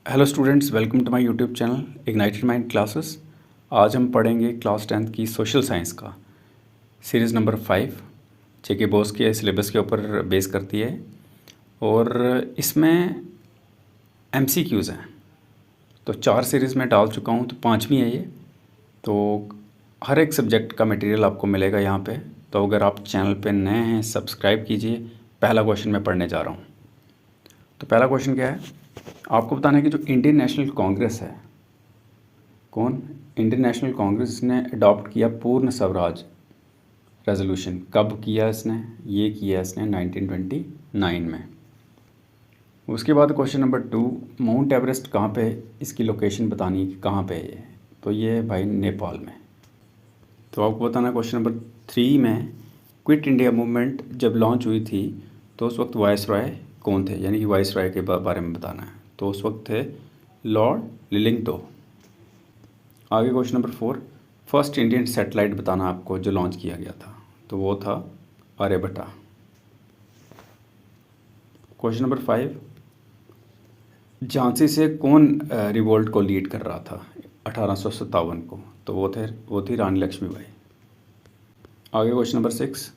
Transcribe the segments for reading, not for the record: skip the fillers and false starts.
Hello students, welcome to my YouTube channel Ignited Mind Classes. आज हम पढ़ेंगे class 10th की सोशल साइंस का सीरीज़ नंबर 5 जेके बोस के सिलेबस के ऊपर बेस करती है और इसमें एमसीक्यूज़ हैं। तो 4 सीरीज़ में डाल चुका हूँ, तो 5वीं है ये। तो हर एक सब्जेक्ट का मटेरियल आपको मिलेगा यहाँ पे। तो अगर आप चैनल पे नए हैं, सब्सक्राइब कीजिए। पहला क्वेश्चन मैं पढ़ने जा रहा हूँ। तो पहला क्वेश्चन क्या है, आपको बताना है कि जो इंडियन नेशनल कांग्रेस है, कौन इंडियन नेशनल कांग्रेस ने अडॉप्ट किया पूर्ण स्वराज रेजोल्यूशन, कब किया इसने? ये किया इसने 1929 में। उसके बाद क्वेश्चन नंबर 2, माउंट एवरेस्ट कहाँ पे है, इसकी लोकेशन बतानी है कि कहाँ पे है ये। तो ये है भाई नेपाल में। तो आपको बताना क्वेश्चन नंबर 3 में, क्विट इंडिया मूवमेंट जब लॉन्च हुई थी तो उस वक्त वाइसरॉय कौन थे, यानी कि वाइसरॉय के बारे में बताना है। तो उस वक्त थे लॉर्ड लिलिंगटो। आगे question number 4, first Indian satellite बताना आपको जो लॉन्च किया गया था। तो वो था आर्यभट्टा। क्वेश्चन नंबर 5, झांसी से कौन रिवोल्ट को लीड कर रहा था 1857 को? तो वो थी रानी लक्ष्मीबाई। आगे क्वेश्चन नंबर 6,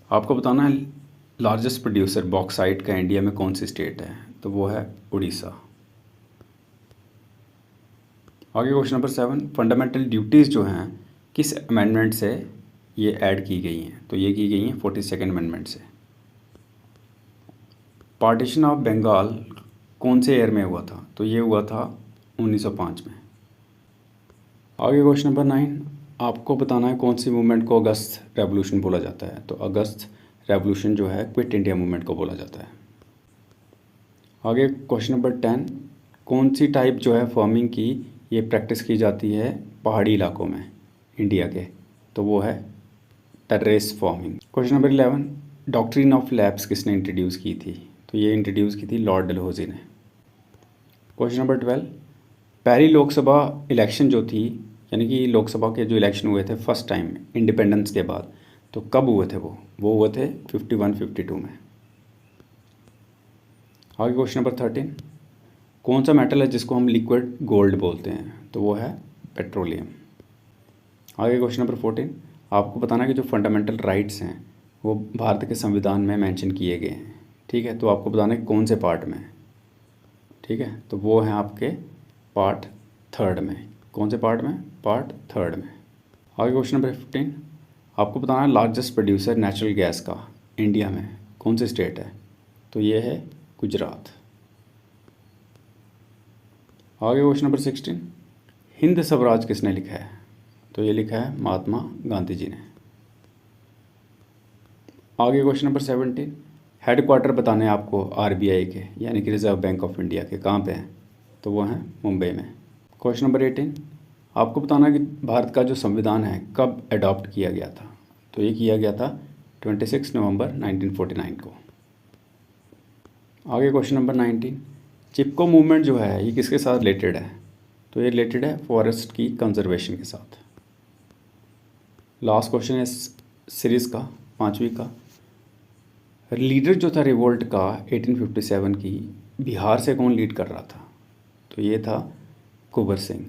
आपको बताना है लार्जेस्ट प्रोड्यूसर बॉक्साइट का इंडिया में कौन सी स्टेट है? तो वो है उड़ीसा। आगे क्वेश्चन नंबर 7, फंडामेंटल ड्यूटीज़ जो हैं किस अमेंडमेंट से ये ऐड की गई हैं? तो ये की गई हैं 42nd अमेंडमेंट से। पार्टीशन ऑफ बंगाल कौन से ईयर में हुआ था? तो ये हुआ था 1905 में। आगे क्वेश्चन नंबर 9, आपको बताना है कौन सी मूवमेंट को अगस्त रेवोल्यूशन बोला जाता है? तो अगस्त रेवोल्यूशन जो है क्विट इंडिया मूवमेंट को बोला जाता है। आगे क्वेश्चन नंबर 10, कौन सी टाइप जो है फार्मिंग की ये प्रैक्टिस की जाती है पहाड़ी इलाकों में इंडिया के? तो वो है terrace farming. Question number 11, doctrine of labs किसने इंट्रोड्यूस की थी? तो ये इंट्रोड्यूस की थी लॉर्ड डलहौजी ने। क्वेश्चन नंबर 12, पहली लोकसभा इलेक्शन जो थी, यानी कि लोकसभा के जो इलेक्शन हुए थे फर्स्ट टाइम इंडिपेंडेंस के बाद, तो कब हुए थे वो हुए थे 51-52 में। आगे क्वेश्चन नंबर 13, कौन सा मेटल है जिसको हम लिक्विड गोल्ड बोलते हैं? तो वो है पेट्रोलियम। आगे क्वेश्चन नंबर 14, आपको बताना कि जो फंडामेंटल राइट्स हैं वो भारत के संविधान में मेंशन किए गए हैं। ठीक है, तो आपको बताना है कौन से पार्ट में। ठीक है, तो वो हैं आपके पार्ट 3 में। कौन से पार्ट में? पार्ट 3 में। आगे क्वेश्चन नंबर 15, आपको बताना है लार्जेस्ट प्रोड्यूसर नेचुरल गैस का इंडिया में कौन सी स्टेट है? तो ये है गुजरात। आगे क्वेश्चन नंबर 16, हिंद स्वराज किसने लिखा है? तो ये लिखा है महात्मा गांधी जी ने। आगे क्वेश्चन नंबर 17, हेडक्वार्टर बताने हैं आपको आरबीआई के, यानी कि रिजर्व बैंक ऑफ इंडिया के, कहाँ पे हैं? तो वो हैं मुंबई में। क्वेश्चन नंबर 18, आपको बताना है कि भारत का जो संविधान है कब अडॉप्ट किया गया था? तो ये किया गया था 26 नवंबर 1949 को। आगे क्वेश्चन नंबर 19, चिपको मूवमेंट जो है ये किसके साथ रिलेटेड है? तो ये रिलेटेड है फॉरेस्ट की कंजर्वेशन के साथ। लास्ट क्वेश्चन है सीरीज़ का 5वीं का, लीडर जो था रिवोल्ट का 1857 की, बिहार से कौन लीड कर रहा था? तो ये था कुंवर सिंह।